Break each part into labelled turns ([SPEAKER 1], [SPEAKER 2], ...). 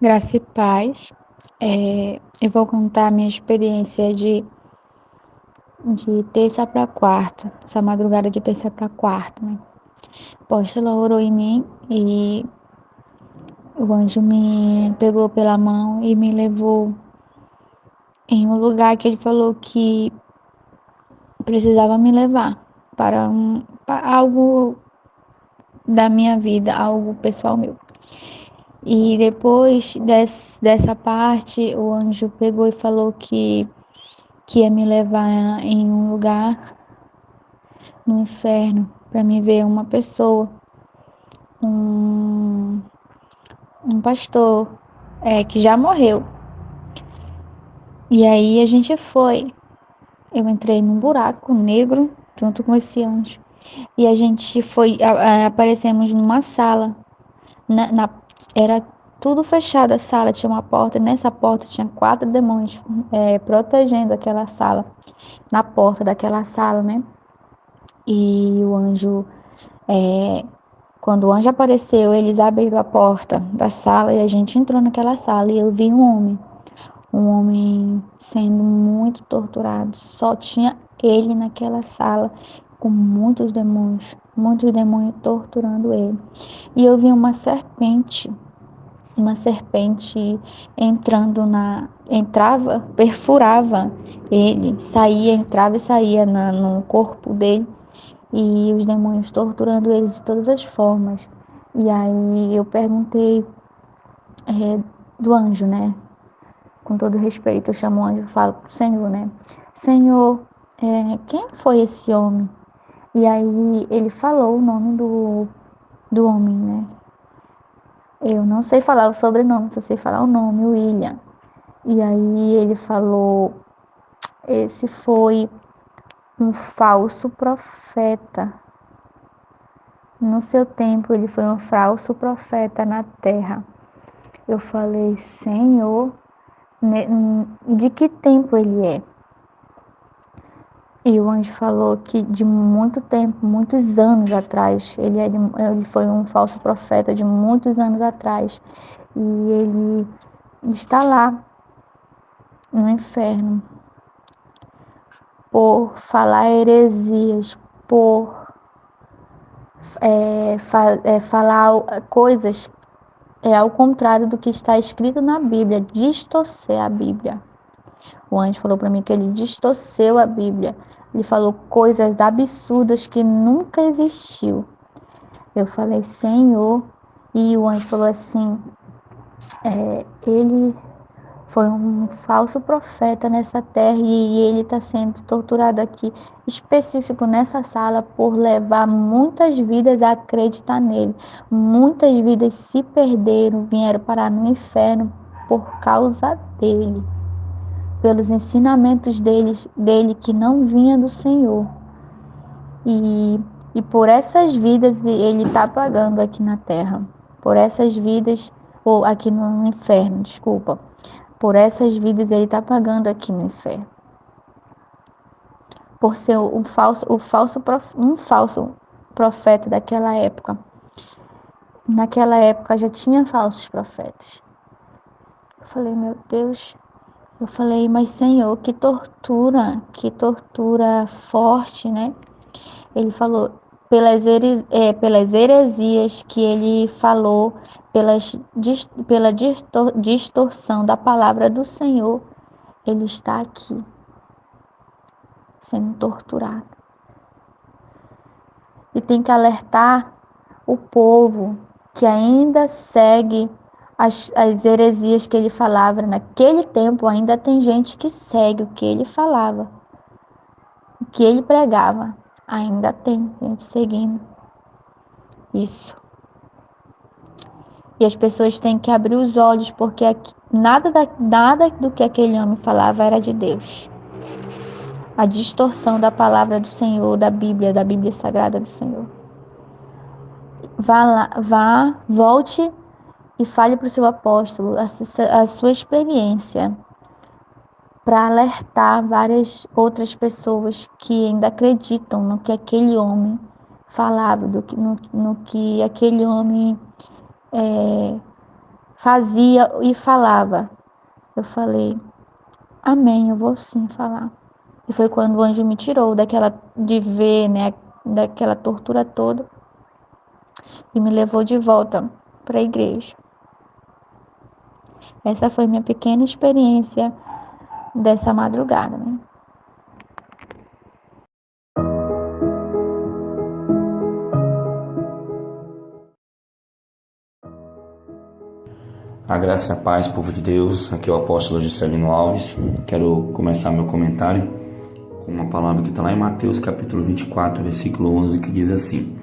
[SPEAKER 1] Graça e paz. Eu vou contar a minha experiência de terça para quarta, essa madrugada de terça para quarta, né? A apóstola orou em mim e o anjo me pegou pela mão e me levou em um lugar que ele falou que precisava me levar para algo da minha vida, algo pessoal meu. E depois dessa parte, o anjo pegou e falou que ia me levar em um lugar no inferno para me ver uma pessoa, um, um pastor, que já morreu. E aí a gente foi. Eu entrei num buraco negro junto com esse anjo. E a gente foi, aparecemos numa sala. Era tudo fechado a sala, tinha uma porta. E nessa porta tinha 4 demônios protegendo aquela sala, na porta daquela sala, né? E o anjo Quando o anjo apareceu, eles abriram a porta da sala e a gente entrou naquela sala e eu vi um homem sendo muito torturado. Só tinha ele naquela sala com muitos demônios torturando ele. E eu vi uma serpente entrava, perfurava ele, saía, entrava e saía no corpo dele e os demônios torturando ele de todas as formas. E aí eu perguntei do anjo, né? Com todo respeito, eu chamo o anjo e falo pro Senhor, né? Senhor, quem foi esse homem? E aí ele falou o nome do homem, né? Eu não sei falar o sobrenome, só sei falar o nome, William. E aí ele falou, esse foi um falso profeta. No seu tempo, ele foi um falso profeta na terra. Eu falei, Senhor, de que tempo ele é? E o anjo falou que de muito tempo, muitos anos atrás, ele foi um falso profeta de muitos anos atrás. E ele está lá no inferno por falar heresias, por falar coisas ao contrário do que está escrito na Bíblia, distorcer a Bíblia. O anjo falou para mim que ele distorceu a Bíblia. Ele falou coisas absurdas que nunca existiu. Eu falei, Senhor, e o anjo falou assim, ele foi um falso profeta nessa terra e ele está sendo torturado aqui, específico nessa sala, por levar muitas vidas a acreditar nele. Muitas vidas se perderam, vieram parar no inferno por causa dele, pelos ensinamentos dele que não vinha do Senhor. E, e por essas vidas ele está pagando aqui na terra. Por essas vidas, ou aqui no inferno, desculpa. Por essas vidas ele está pagando aqui no inferno. Por ser um falso profeta daquela época. Naquela época já tinha falsos profetas. Eu falei, meu Deus. Eu falei, mas Senhor, que tortura forte, né? Ele falou, pelas heresias que ele falou, pela distorção da palavra do Senhor, ele está aqui, sendo torturado. E tem que alertar o povo que ainda segue as heresias que ele falava. Naquele tempo ainda tem gente que segue o que ele falava, o que ele pregava. Ainda tem gente seguindo isso. E as pessoas têm que abrir os olhos, porque nada do que aquele homem falava era de Deus. A distorção da palavra do Senhor, da Bíblia Sagrada do Senhor. Vá lá, volte e fale para o seu apóstolo a sua experiência, para alertar várias outras pessoas que ainda acreditam no que aquele homem falava, no que aquele homem fazia e falava. Eu falei, amém, eu vou sim falar. E foi quando o anjo me tirou de ver, né, daquela tortura toda e me levou de volta para a igreja. Essa foi minha pequena experiência dessa madrugada, né?
[SPEAKER 2] A graça e a paz, povo de Deus. Aqui é o apóstolo Juscelino Alves. Quero começar meu comentário com uma palavra que está lá em Mateus capítulo 24, versículo 11, que diz assim: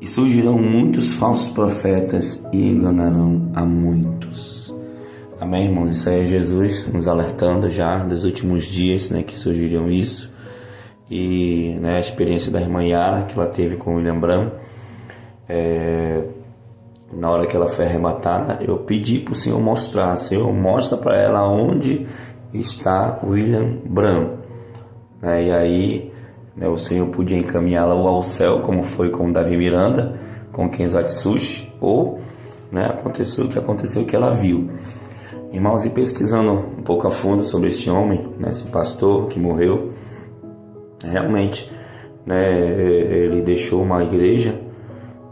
[SPEAKER 2] E surgirão muitos falsos profetas e enganarão a muitos. Amém, irmãos? Isso aí é Jesus nos alertando já dos últimos dias, né, que surgiriam isso. E, né, a experiência da irmã Yara, que ela teve com o William Branham, na hora que ela foi arrematada, eu pedi para o Senhor mostrar. Senhor, mostra para ela onde está William Branham. E aí, né, o Senhor podia encaminhá-la ao céu, como foi com Davi Miranda, com Ken Atsushi, ou, né, aconteceu o que ela viu. Irmãos, e pesquisando um pouco a fundo sobre esse homem, né, esse pastor que morreu, realmente, né, ele deixou uma igreja,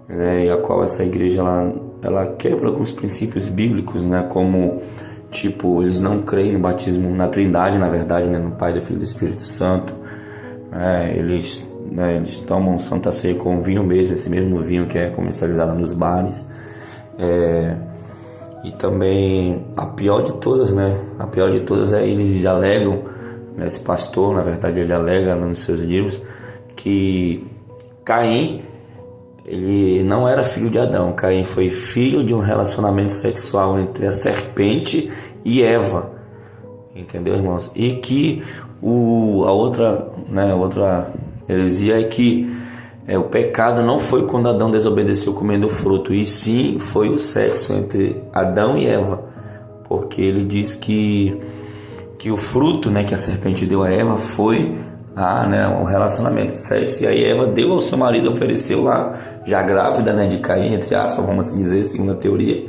[SPEAKER 2] né, e a qual essa igreja ela quebra alguns princípios bíblicos, né, como tipo, eles não creem no batismo, na Trindade, na verdade, né, no Pai, do Filho e do Espírito Santo. Eles tomam Santa Ceia com vinho mesmo, esse mesmo vinho que é comercializado nos bares. E também a pior de todas, né, a pior de todas é eles alegam, né, esse pastor, na verdade, ele alega nos seus livros que Caim, ele não era filho de Adão. Caim foi filho de um relacionamento sexual entre a serpente e Eva. Entendeu, irmãos? E que a outra heresia é que o pecado não foi quando Adão desobedeceu comendo o fruto, e sim foi o sexo entre Adão e Eva. Porque ele diz que o fruto, né, que a serpente deu a Eva foi um relacionamento de sexo, e aí Eva deu ao seu marido, ofereceu lá, já grávida, né, de Caim, entre aspas, vamos assim dizer, segundo a teoria,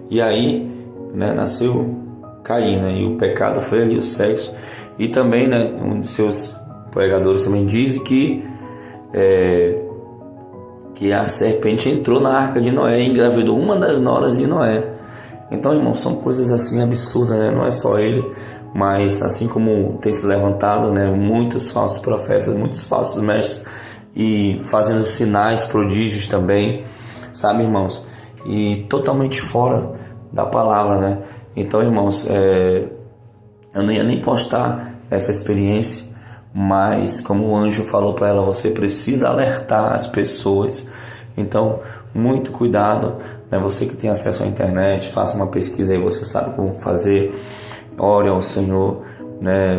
[SPEAKER 2] e aí, né, nasceu Caim, né, e o pecado foi ali o sexo. E também, né, um de seus pregadores também diz que a serpente entrou na arca de Noé e engravidou uma das noras de Noé. Então, irmãos, são coisas assim absurdas, né? Não é só ele, mas assim como tem se levantado, né, muitos falsos profetas, muitos falsos mestres, e fazendo sinais, prodígios também, sabe, irmãos? E totalmente fora da palavra, né? Então, irmãos, eu não ia nem postar essa experiência, mas como o anjo falou para ela, você precisa alertar as pessoas. Então, muito cuidado, né? Você que tem acesso à internet, faça uma pesquisa aí, você sabe como fazer. Ore ao Senhor, né?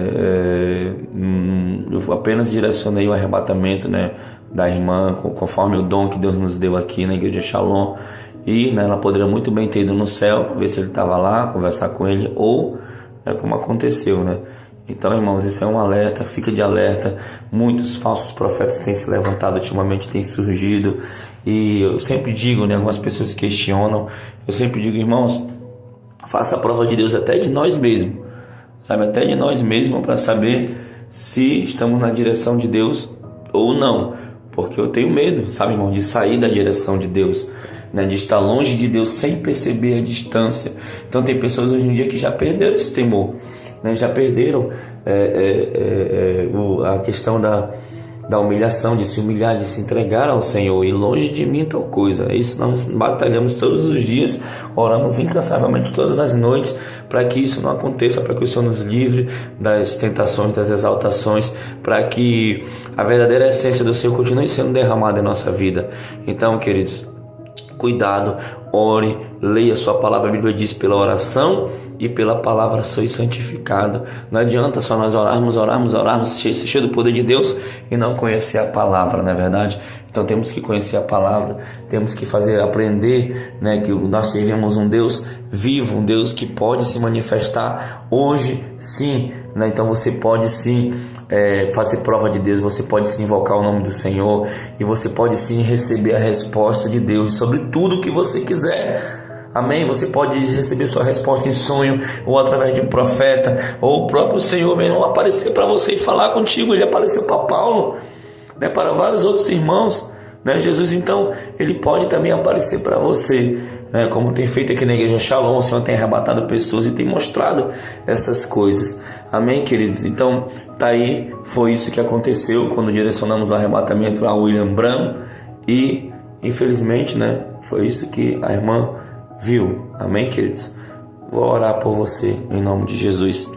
[SPEAKER 2] Eu apenas direcionei o arrebatamento, né, da irmã conforme o dom que Deus nos deu aqui na igreja Shalom, e, né, ela poderia muito bem ter ido no céu, ver se ele estava lá, conversar com ele, ou, né, como aconteceu, né? Então, irmãos, esse é um alerta, fica de alerta. Muitos falsos profetas têm se levantado ultimamente, têm surgido, e eu sempre digo, né, algumas pessoas questionam, eu sempre digo, irmãos, faça a prova de Deus até de nós mesmos, sabe? Até de nós mesmos, para saber se estamos na direção de Deus ou não. Porque eu tenho medo, sabe, irmão, de sair da direção de Deus, né? De estar longe de Deus sem perceber a distância. Então tem pessoas hoje em dia que já perderam esse temor, né? Já perderam a questão da humilhação, de se humilhar, de se entregar ao Senhor. E longe de mim tal coisa. É isso, nós batalhamos todos os dias, oramos incansavelmente todas as noites para que isso não aconteça, para que o Senhor nos livre das tentações, das exaltações, para que a verdadeira essência do Senhor continue sendo derramada em nossa vida. Então, queridos, cuidado, ore, leia a sua palavra. A Bíblia diz: pela oração e pela palavra sois santificado. Não adianta só nós orarmos, cheio do poder de Deus e não conhecer a palavra, não é verdade? Então temos que conhecer a palavra, temos que aprender, né, que nós servimos um Deus vivo, um Deus que pode se manifestar hoje, sim, né? Então você pode sim fazer prova de Deus, você pode sim invocar o nome do Senhor, e você pode sim receber a resposta de Deus sobre tudo que você quiser. Amém? Você pode receber sua resposta em sonho, ou através de um profeta, ou o próprio Senhor mesmo aparecer para você e falar contigo. Ele apareceu para Paulo, né, para vários outros irmãos, né? Jesus, então, ele pode também aparecer para você, né? Como tem feito aqui na igreja Shalom. O Senhor tem arrebatado pessoas e tem mostrado essas coisas. Amém, queridos? Então, tá aí, foi isso que aconteceu quando direcionamos o arrebatamento a William Branham, e infelizmente, né, foi isso que a irmã viu. Amém, queridos? Vou orar por você em nome de Jesus.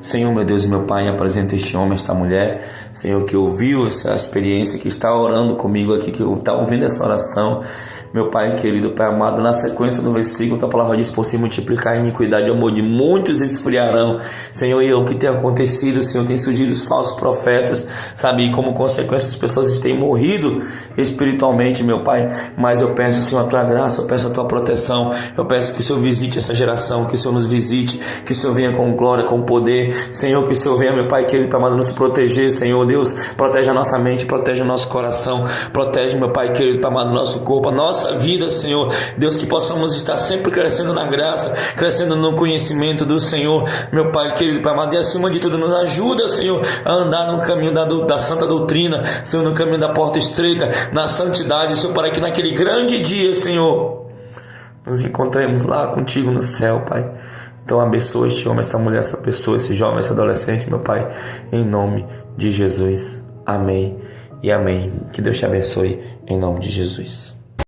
[SPEAKER 2] Senhor, meu Deus e meu Pai, apresenta este homem, esta mulher, Senhor, que ouviu essa experiência, que está orando comigo aqui, que está ouvindo essa oração. Meu Pai querido, Pai amado, na sequência do versículo, tua palavra diz: por se multiplicar a iniquidade e o amor de muitos esfriarão. Senhor, e o que tem acontecido, Senhor, tem surgido os falsos profetas, sabe, e como consequência as pessoas têm morrido espiritualmente, meu Pai. Mas eu peço, Senhor, a tua graça, eu peço a tua proteção, eu peço que o Senhor visite essa geração, que o Senhor nos visite, que o Senhor venha com glória, com poder, Senhor, que o Senhor venha, meu Pai querido, Pai amado, nos proteger, Senhor Deus, protege a nossa mente, protege o nosso coração, protege, meu Pai querido, Pai amado, nosso corpo, a nossa vida, Senhor Deus, que possamos estar sempre crescendo na graça, crescendo no conhecimento do Senhor, meu Pai querido, Pai amado, e acima de tudo nos ajuda, Senhor, a andar no caminho da santa doutrina, Senhor, no caminho da porta estreita, na santidade, Senhor, para que naquele grande dia, Senhor, nos encontremos lá contigo no céu, Pai. Então abençoa este homem, essa mulher, essa pessoa, esse jovem, esse adolescente, meu Pai, em nome de Jesus. Amém e amém. Que Deus te abençoe em nome de Jesus.